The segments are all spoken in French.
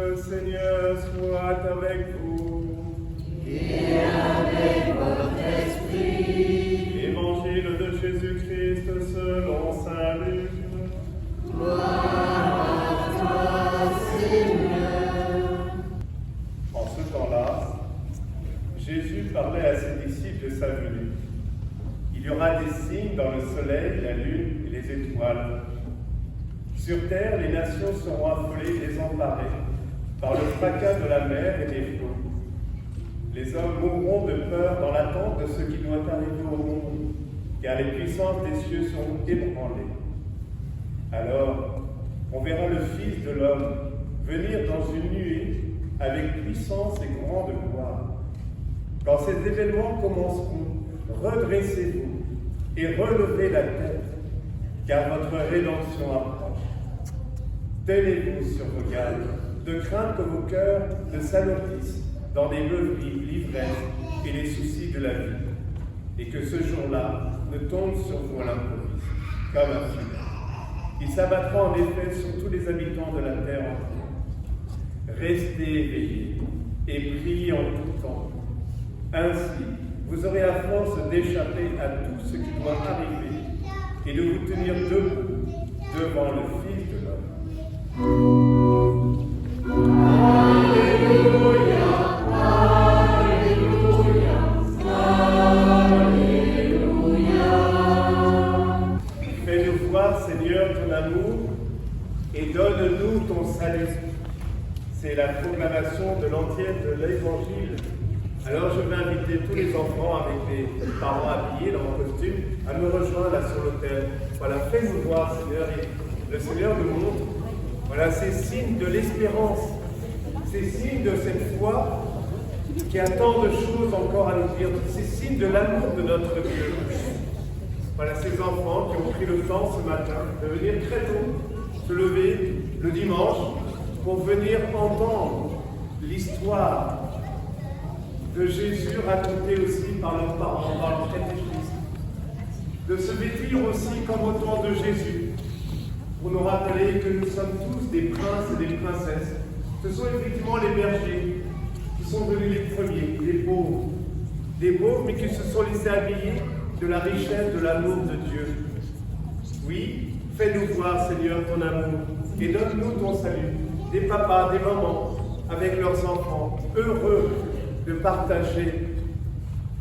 Le Seigneur soit avec vous. Et avec votre esprit. Évangile de Jésus-Christ selon saint Luc. Gloire à toi, Seigneur. En ce temps-là, Jésus parlait à ses disciples de sa venue. Il y aura des signes dans le soleil, la lune et les étoiles. Sur terre, les nations seront affolées, désemparées, par le fracas de la mer et des flots. Les hommes mourront de peur dans l'attente de ce qui doit arriver au monde, car les puissances des cieux seront ébranlées. Alors, on verra le Fils de l'homme venir dans une nuée avec puissance et grande gloire. Quand ces événements commenceront, redressez-vous et relevez la tête, car votre rédemption approche. Tenez-vous sur vos gardes, de crainte que vos cœurs ne s'alourdissent dans des beuveries, l'ivresse et les soucis de la vie, et que ce jour-là ne tombe sur vous à l'improviste, comme un filet. Il s'abattra en effet sur tous les habitants de la terre entière. Restez éveillés et priez en tout temps. Ainsi, vous aurez la force d'échapper à tout ce qui doit arriver et de vous tenir debout devant le Fils de l'homme. Alléluia, Alléluia, Alléluia. Fais-nous voir, Seigneur, ton amour et donne-nous ton salut. C'est la proclamation de l'entière de l'Évangile. Alors je vais inviter tous les enfants avec les parents habillés dans leur costume à me rejoindre là sur l'autel. Voilà, fais-nous voir, Seigneur. Et le Seigneur nous montre, voilà, ces signes de l'espérance, ces signes de cette foi qui a tant de choses encore à nous dire, ces signes de l'amour de notre Dieu. Voilà, ces enfants qui ont pris le temps ce matin de venir très tôt, se lever le dimanche pour venir entendre l'histoire de Jésus raconté aussi par leurs parents, par leur catéchisme, de se vêtir aussi comme au temps de Jésus, pour nous rappeler que nous sommes tous des princes et des princesses. Ce sont effectivement les bergers qui sont venus les premiers, des pauvres, mais qui se sont laissés habiller de la richesse, de l'amour de Dieu. Oui, fais-nous voir, Seigneur, ton amour, et donne-nous ton salut. Des papas, des mamans, avec leurs enfants, heureux de partager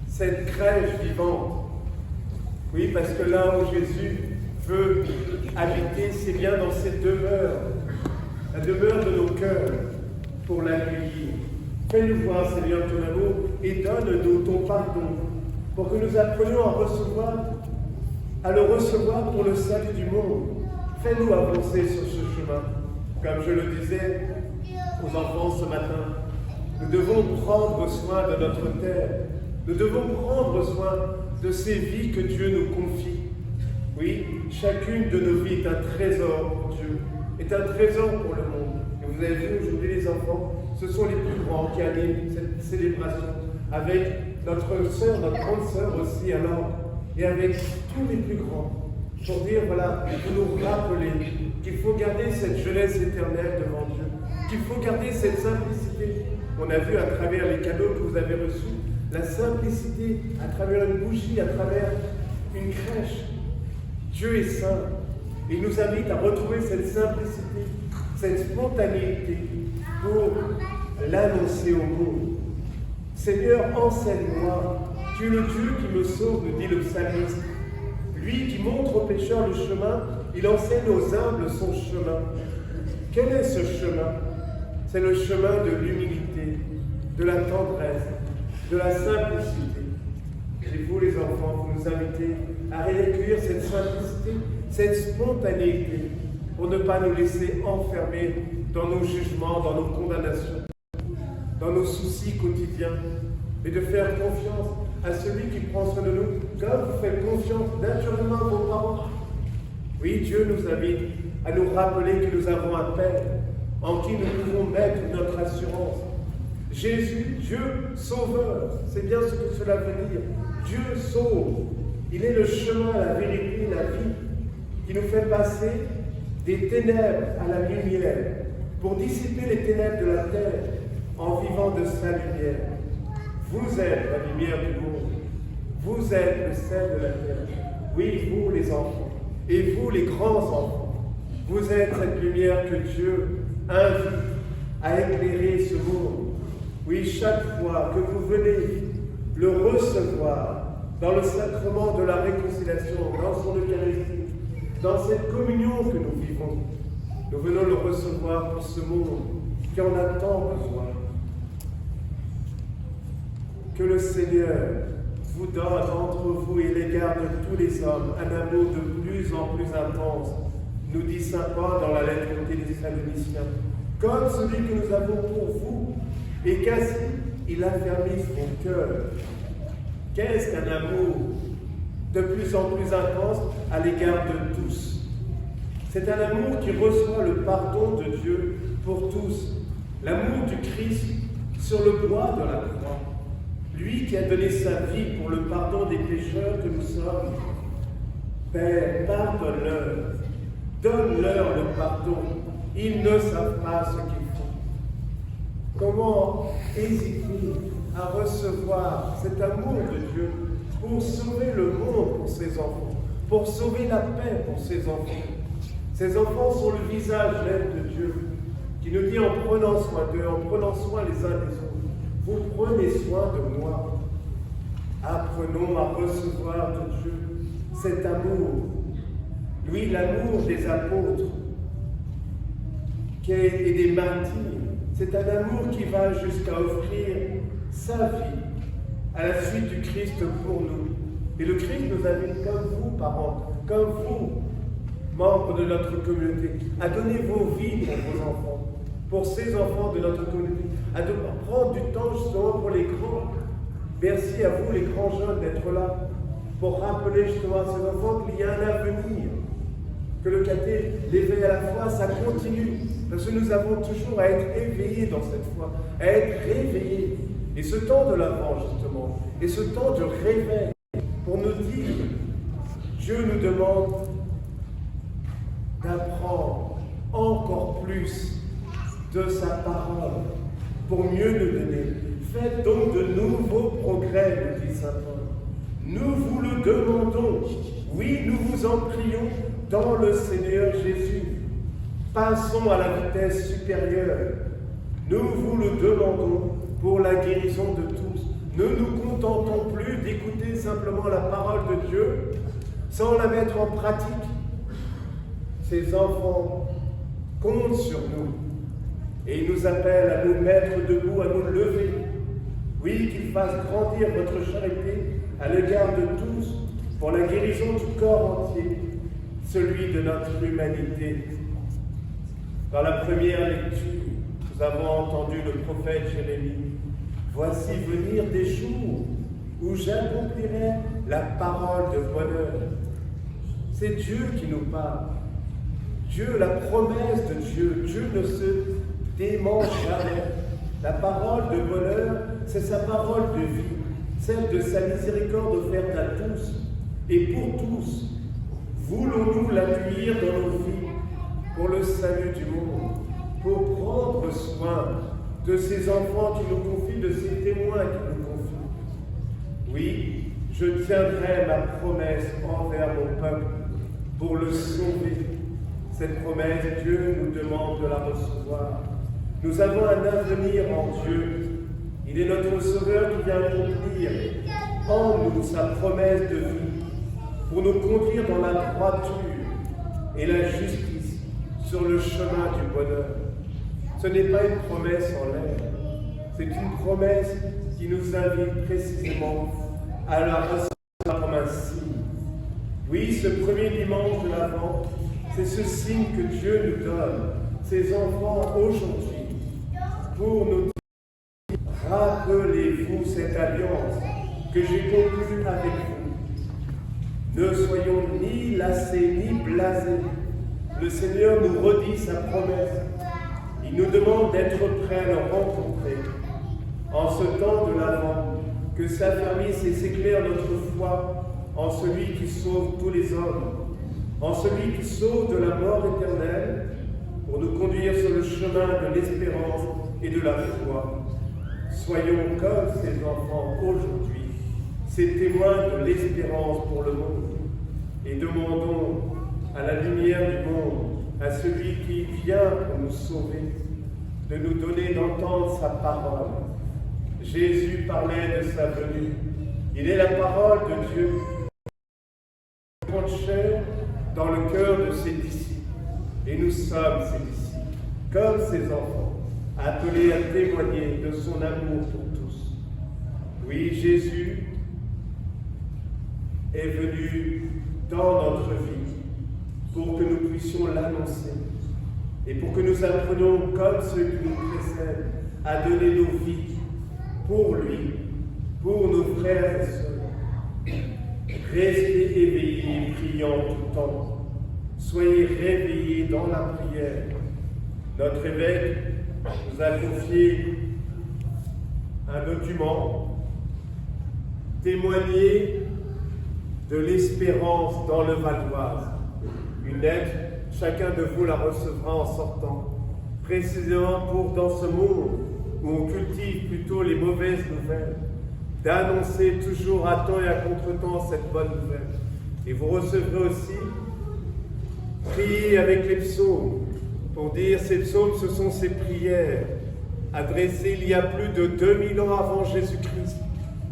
cette crèche vivante. Oui, parce que là où Jésus veut habiter, c'est bien dans cette demeure, la demeure de nos cœurs, pour l'accueillir. Fais-nous voir, Seigneur, ton amour, et donne-nous ton pardon, pour que nous apprenions à le recevoir pour le salut du monde. Fais-nous avancer sur ce chemin. Comme je le disais aux enfants ce matin, nous devons prendre soin de notre terre. Nous devons prendre soin de ces vies que Dieu nous confie. Oui, chacune de nos vies est un trésor pour Dieu, est un trésor pour le monde. Et vous avez vu aujourd'hui les enfants, ce sont les plus grands qui animent cette célébration, avec notre sœur, notre grande sœur aussi alors, et avec tous les plus grands, pour dire, voilà, pour nous rappeler qu'il faut garder cette jeunesse éternelle devant Dieu, qu'il faut garder cette simplicité. On a vu à travers les cadeaux que vous avez reçus, la simplicité, à travers une bougie, à travers une crèche. Dieu est saint. Il nous invite à retrouver cette simplicité, cette spontanéité pour l'annoncer au monde. Seigneur, enseigne-moi. Tu es le Dieu qui me sauve, nous dit le psalmiste. Lui qui montre aux pécheurs le chemin, il enseigne aux humbles son chemin. Quel est ce chemin? C'est le chemin de l'humilité, de la tendresse, de la simplicité. Et vous, les enfants, vous nous invitez à réaccueillir cette simplicité, cette spontanéité, pour ne pas nous laisser enfermer dans nos jugements, dans nos condamnations, dans nos soucis quotidiens, et de faire confiance à celui qui prend soin de nous, comme vous faites confiance naturellement à vos parents. Oui, Dieu nous invite à nous rappeler que nous avons un Père en qui nous pouvons mettre notre assurance. Jésus, Dieu sauveur, c'est bien ce que cela veut dire. Dieu sauve. Il est le chemin, la vérité, la vie, qui nous fait passer des ténèbres à la lumière, pour dissiper les ténèbres de la terre en vivant de sa lumière. Vous êtes la lumière du monde. Vous êtes le sel de la terre. Oui, vous les enfants, et vous les grands enfants. Vous êtes cette lumière que Dieu invite à éclairer ce monde. Oui, chaque fois que vous venez le recevoir dans le sacrement de la réconciliation, dans son Eucharistie, dans cette communion que nous vivons, nous venons le recevoir pour ce monde qui en a tant besoin. Que le Seigneur vous donne entre vous et l'égard de tous les hommes un amour de plus en plus intense, nous dit saint Paul dans la lettre aux Thessaloniciens, comme celui que nous avons pour vous, et qu'ainsi il affermisse vos cœurs. Qu'est-ce qu'un amour de plus en plus intense à l'égard de tous? C'est un amour qui reçoit le pardon de Dieu pour tous, l'amour du Christ sur le bois de la croix. Lui qui a donné sa vie pour le pardon des pécheurs que nous sommes. Père, pardonne-leur, donne-leur le pardon. Ils ne savent pas ce qu'ils font. Comment hésiter à recevoir cet amour de Dieu pour sauver le monde pour ses enfants, pour sauver la paix pour ses enfants? Ces enfants sont le visage même de Dieu, qui nous dit en prenant soin d'eux, en prenant soin les uns des autres, vous prenez soin de moi. Apprenons à recevoir de Dieu cet amour. Lui, l'amour des apôtres et des martyrs, c'est un amour qui va jusqu'à offrir sa vie à la suite du Christ pour nous. Et le Christ nous invite, comme vous, parents, comme vous, membres de notre communauté, à donner vos vies pour vos enfants, pour ces enfants de notre communauté, à prendre du temps justement pour les grands. Merci à vous, les grands jeunes, d'être là, pour rappeler justement à ces enfants qu'il y a un avenir, que le caté, l'éveil à la foi, ça continue, parce que nous avons toujours à être éveillés dans cette foi, à être réveillés. Et ce temps de l'Avent, justement, et ce temps de réveil, pour nous dire, Dieu nous demande d'apprendre encore plus de sa parole, pour mieux nous donner. Faites donc de nouveaux progrès, nous dit saint Paul. Nous vous le demandons. Oui, nous vous en prions dans le Seigneur Jésus. Passons à la vitesse supérieure. Nous vous le demandons pour la guérison de tous. Ne nous contentons plus d'écouter simplement la parole de Dieu sans la mettre en pratique. Ces enfants comptent sur nous et ils nous appellent à nous mettre debout, à nous lever. Oui, qu'il fasse grandir votre charité à l'égard de tous pour la guérison du corps entier, celui de notre humanité. Dans la première lecture, nous avons entendu le prophète Jérémie. Voici venir des jours où j'accomplirai la parole de bonheur. C'est Dieu qui nous parle. Dieu, la promesse de Dieu. Dieu ne se dément jamais. La parole de bonheur, c'est sa parole de vie, celle de sa miséricorde offerte à tous et pour tous. Voulons-nous l'accueillir dans nos vies pour le salut du monde, pour prendre soin de ces enfants qui nous confient, de ces témoins qui nous confient? Oui, je tiendrai ma promesse envers mon peuple pour le sauver. Cette promesse, Dieu nous demande de la recevoir. Nous avons un avenir en Dieu. Il est notre Sauveur qui vient accomplir en nous sa promesse de vie pour nous conduire dans la droiture et la justice sur le chemin du bonheur. Ce n'est pas une promesse en l'air, c'est une promesse qui nous invite précisément à la recevoir comme un signe. Oui, ce premier dimanche de l'Avent, c'est ce signe que Dieu nous donne, ses enfants aujourd'hui, pour nous dire, rappelez-vous cette alliance que j'ai conclue avec vous. Ne soyons ni lassés ni blasés. Le Seigneur nous redit sa promesse. Il nous demande d'être prêts à le rencontrer. En ce temps de l'Avent, que s'affermisse et s'éclaire notre foi en celui qui sauve tous les hommes, en celui qui sauve de la mort éternelle pour nous conduire sur le chemin de l'espérance et de la foi. Soyons comme ces enfants aujourd'hui, ces témoins de l'espérance pour le monde, et demandons à la lumière du monde, à celui qui vient pour nous sauver, de nous donner d'entendre sa parole. Jésus parlait de sa venue. Il est la parole de Dieu, qui prend chair dans le cœur de ses disciples. Et nous sommes ses disciples, comme ses enfants, appelés à témoigner de son amour pour tous. Oui, Jésus est venu dans notre vie pour que nous puissions l'annoncer et pour que nous apprenions, comme ceux qui nous précèdent, à donner nos vies pour lui, pour nos frères et sœurs. Restez éveillés, priant tout le temps. Soyez réveillés dans la prière. Notre évêque nous a confié un document, témoigner de l'espérance dans le Val d'Oise. Une lettre, chacun de vous la recevra en sortant, précisément pour, dans ce monde où on cultive plutôt les mauvaises nouvelles, d'annoncer toujours à temps et à contre-temps cette bonne nouvelle. Et vous recevrez aussi, prier avec les psaumes, pour dire ces psaumes, ce sont ces prières adressées il y a plus de 2000 ans avant Jésus-Christ.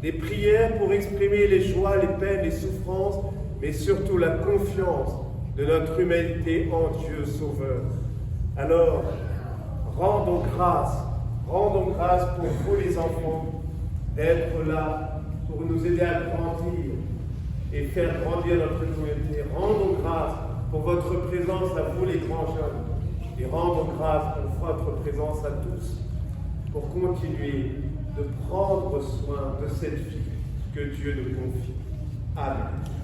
Des prières pour exprimer les joies, les peines, les souffrances, mais surtout la confiance de notre humanité en Dieu Sauveur. Alors, rendons grâce pour vous les enfants, d'être là pour nous aider à grandir et faire grandir notre communauté. Rendons grâce pour votre présence à vous les grands jeunes et rendons grâce pour votre présence à tous pour continuer de prendre soin de cette vie que Dieu nous confie. Amen.